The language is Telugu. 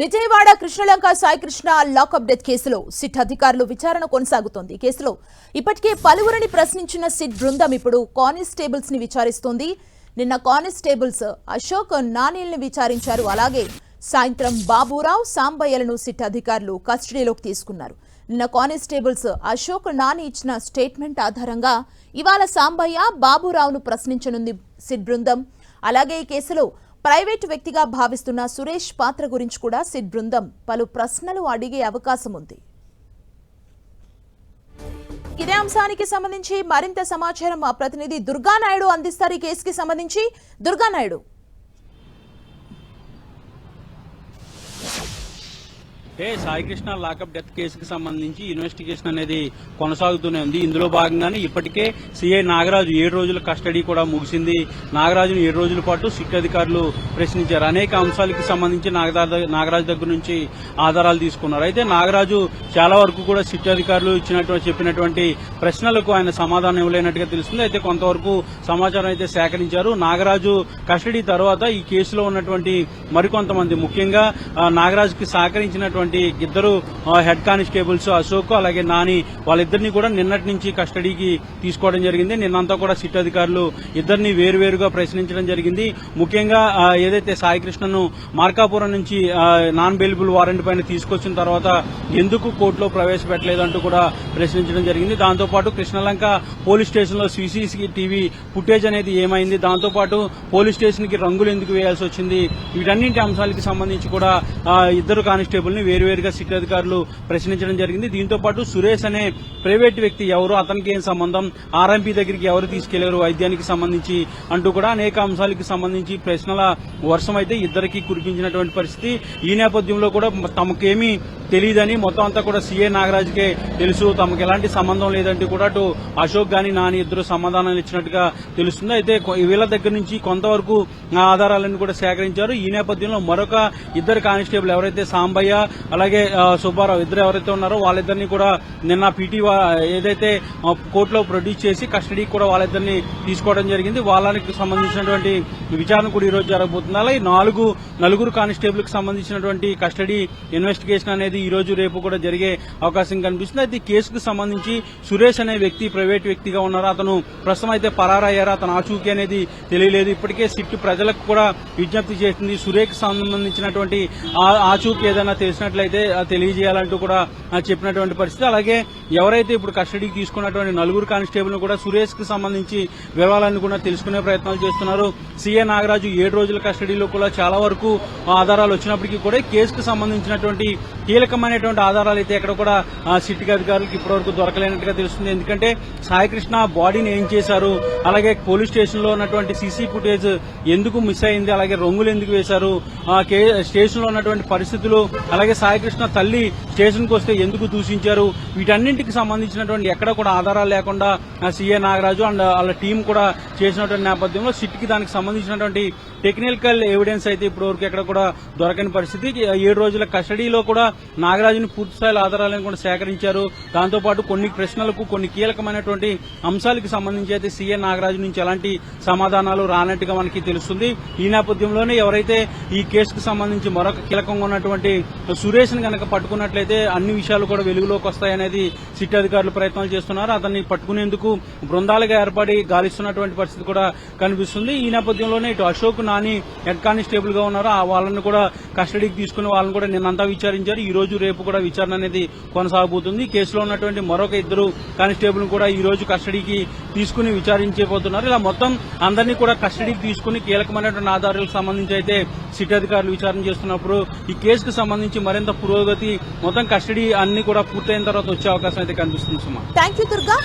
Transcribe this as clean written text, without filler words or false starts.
విజయవాడ కృష్ణలంక సాయికృష్ణ లాకప్ డెత్ కేసులో సిట్ అధికారులు విచారణ కొనసాగుతోంది. కేసులో ఇప్పటికే పలువురిని ప్రశ్నించిన సిట్ బృందం ఇప్పుడు కానిస్టేబుల్స్ ని విచారిస్తోంది. నిన్న కానిస్టేబుల్స్ అశోక్ నానీల్ని విచారించారు. అలాగే సాయంత్రం బాబురావు సాంబయ్యలను సిట్ అధికారులు కస్టడీలోకి తీసుకున్నారు. నిన్న కానిస్టేబుల్స్ అశోక్ నాని ఇచ్చిన స్టేట్మెంట్ ఆధారంగా ఇవాళ సాంబయ్య బాబురావును ప్రశ్నించనుంది సిట్ బృందం. అలాగే ఈ కేసులో ప్రైవేటు వ్యక్తిగా భావిస్తున్న సురేష్ పాత్ర గురించి కూడా సిట్ బృందం పలు ప్రశ్నలు అడిగే అవకాశం ఉంది. ఇదే అంశానికి సంబంధించి మరింత సమాచారం మా ప్రతినిధి దుర్గానాయుడు అందిస్తారు. ఈ కేసుకి సంబంధించి దుర్గానాయుడు. సాయికృష్ణ లాకప్ డెత్ కేసుకు సంబంధించి ఇన్వెస్టిగేషన్ అనేది కొనసాగుతూనే ఉంది. ఇందులో భాగంగానే ఇప్పటికే సిఐ నాగరాజు 7 రోజుల కస్టడీ కూడా ముగిసింది. నాగరాజును 7 రోజుల పాటు సిట్ అధికారులు ప్రశ్నించారు. అనేక అంశాలకు సంబంధించి నాగరాజు దగ్గర నుంచి ఆధారాలు తీసుకున్నారు. అయితే నాగరాజు చాలా వరకు కూడా సిట్ అధికారులు చెప్పినటువంటి ప్రశ్నలకు ఆయన సమాధానం ఇవ్వలేనట్టుగా తెలుస్తుంది. అయితే కొంతవరకు సమాచారం అయితే సేకరించారు. నాగరాజు కస్టడీ తర్వాత ఈ కేసులో ఉన్నటువంటి మరికొంతమంది, ముఖ్యంగా నాగరాజుకి సహకరించినటువంటి ఇద్దరు హెడ్ కానిస్టేబుల్స్ అశోక్ అలాగే నాని, వాళ్ళిద్దరిని కూడా నిన్నటి నుంచి కస్టడీకి తీసుకోవడం జరిగింది. నిన్నంతా కూడా సిట్ అధికారులు ఇద్దరిని వేరువేరుగా ప్రశ్నించడం జరిగింది. ముఖ్యంగా ఏదైతే సాయికృష్ణను మార్కాపురం నుంచి నాన్ బెయిలబుల్ వారెంట్ పైన తీసుకొచ్చిన తర్వాత ఎందుకు కోర్టులో ప్రవేశపెట్టలేదంటూ కూడా ప్రశ్నించడం జరిగింది. దాంతోపాటు కృష్ణలంక పోలీస్ స్టేషన్ లో సీసీటీవీ ఫుటేజ్ అనేది ఏమైంది, దాంతోపాటు పోలీస్ స్టేషన్ కి రంగులు ఎందుకు వేయాల్సి వచ్చింది, వీటన్నింటి అంశాలకు సంబంధించి కూడా ఇద్దరు కానిస్టేబుల్ ని వేరువేరుగా సిట్ అధికారులు ప్రశ్నించడం జరిగింది. దీంతో పాటు సురేష్ అనే ప్రైవేట్ వ్యక్తి ఎవరు, అతనికి ఏం సంబంధం, ఆర్ఎంపీ దగ్గరికి ఎవరు తీసుకెళ్లారు వైద్యానికి సంబంధించి అంటూ కూడా అనేక అంశాలకు సంబంధించి ప్రశ్నల వర్షం అయితే ఇద్దరికి కురిపించినటువంటి పరిస్థితి. ఈ నేపథ్యంలో కూడా తమకేమీ తెలియదని, మొత్తం అంతా కూడా సీఏ నాగరాజుకే తెలుసు, తమకు ఎలాంటి సంబంధం లేదంటూ కూడా అటు అశోక్ గాని నాని ఇద్దరు సమాధానాలు ఇచ్చినట్టుగా తెలుస్తుంది. అయితే వీళ్ళ దగ్గర నుంచి కొంతవరకు ఆధారాలను కూడా సేకరించారు. ఈ నేపథ్యంలో మరొక ఇద్దరు కానిస్టేబుల్ ఎవరైతే సాంబయ్య అలాగే సుబ్బారావు ఇద్దరు ఎవరైతే ఉన్నారో వాళ్ళిద్దరిని కూడా నిన్న పీటీ ఏదైతే కోర్టులో ప్రొడ్యూస్ చేసి కస్టడీకి కూడా వాళ్ళిద్దరిని తీసుకోవడం జరిగింది. వాళ్ళకి సంబంధించినటువంటి విచారణ కూడా ఈ రోజు జరగబోతుంది. అలాగే నలుగురు కానిస్టేబుల్ కి సంబంధించినటువంటి కస్టడీ ఇన్వెస్టిగేషన్ అనేది ఈ రోజు రేపు కూడా జరిగే అవకాశం కనిపిస్తుంది. అయితే ఈ కేసుకు సంబంధించి సురేష్ అనే వ్యక్తి ప్రైవేట్ వ్యక్తిగా ఉన్నారు. అతను ప్రస్తుతం అయితే పరారయ్యారు. అతను ఆచూకీ అనేది తెలియలేదు. ఇప్పటికే సిట్ ప్రజలకు కూడా విజ్ఞప్తి చేసింది, సురేష్ సంబంధించినటువంటి ఆచూకీ ఏదైనా తెలిసినట్లయితే తెలియజేయాలంటూ కూడా చెప్పినటువంటి పరిస్థితి. అలాగే ఎవరైతే ఇప్పుడు కస్టడీకి తీసుకున్నటువంటి నలుగురు కానిస్టేబుల్ కూడా సురేష్ కు సంబంధించి వివరాలను కూడా తెలుసుకునే ప్రయత్నాలు చేస్తున్నారు. సీఏ నాగరాజు 7 రోజుల కస్టడీలో కూడా చాలా వరకు ఆధారాలు వచ్చినప్పటికీ కూడా కేసుకు సంబంధించినటువంటి కీలకమైనటువంటి ఆధారాలు అయితే ఎక్కడ కూడా సిట్ అధికారులకు ఇప్పటివరకు దొరకలేనట్టుగా తెలుస్తుంది. ఎందుకంటే సాయికృష్ణ బాడీని ఏం చేశారు, అలాగే పోలీస్ స్టేషన్ లో ఉన్నటువంటి సీసీ ఫుటేజ్ ఎందుకు మిస్ అయింది, అలాగే రంగులు ఎందుకు వేశారు, స్టేషన్ లో ఉన్నటువంటి పరిస్థితులు, అలాగే సాయికృష్ణ తల్లి స్టేషన్ కు వస్తే ఎందుకు దూషించారు, వీటన్నింటికి సంబంధించినటువంటి ఎక్కడ కూడా ఆధారాలు లేకుండా సీఏ నాగరాజు అండ్ వాళ్ళ టీం కూడా చేసినటువంటి నేపథ్యంలో సిట్ కి దానికి సంబంధించినటువంటి టెక్నికల్ ఎవిడెన్స్ అయితే ఇప్పటివరకు ఎక్కడ కూడా దొరకని పరిస్థితి. 7 రోజుల కస్టడీలో కూడా నాగరాజుని పూర్తిస్థాయి ఆధారాలను కూడా సేకరించారు. దాంతోపాటు కొన్ని ప్రశ్నలకు కొన్ని కీలకమైనటువంటి అంశాలకు సంబంధించి అయితే సీఏ నాగరాజు నుంచి ఎలాంటి సమాధానాలు రానట్టుగా మనకి తెలుస్తుంది. ఈ నేపథ్యంలోనే ఎవరైతే ఈ కేసుకు సంబంధించి మరొక కీలకంగా ఉన్నటువంటి సురేష్ ని కనుక పట్టుకున్నట్లయితే అన్ని విషయాలు కూడా వెలుగులోకి వస్తాయనేది సిట్ అధికారులు ప్రయత్నాలు చేస్తున్నారు. అతన్ని పట్టుకునేందుకు బృందాలుగా ఏర్పడి గాలిస్తున్నటువంటి పరిస్థితి కూడా కనిపిస్తుంది. ఈ నేపథ్యంలోనే ఇటు అశోక్ నాని హెడ్ కానిస్టేబుల్ గా ఉన్నారు. వాళ్ళని కూడా కస్టడీకి తీసుకుని వాళ్ళని కూడా నిన్నంతా విచారించారు. ఈ రోజు రేపు కూడా విచారణ అనేది కొనసాగబోతుంది. కేసులో ఉన్నటువంటి మరొక ఇద్దరు కానిస్టేబుల్ కూడా ఈ రోజు కస్టడీకి తీసుకుని విచారించబోతున్నారు. ఇలా మొత్తం అందరినీ కూడా కస్టడీకి తీసుకుని కీలకమైనటువంటి ఆధారాలకు సంబంధించి అయితే సిట్ అధికారులు విచారణ చేస్తున్నప్పుడు ఈ కేసుకు సంబంధించి మరింత పురోగతి, మొత్తం కస్టడీ అన్ని కూడా పూర్తయిన తర్వాత వచ్చే అవకాశం అయితే కనిపిస్తుంది. సుమా, థాంక్యూ దుర్గా.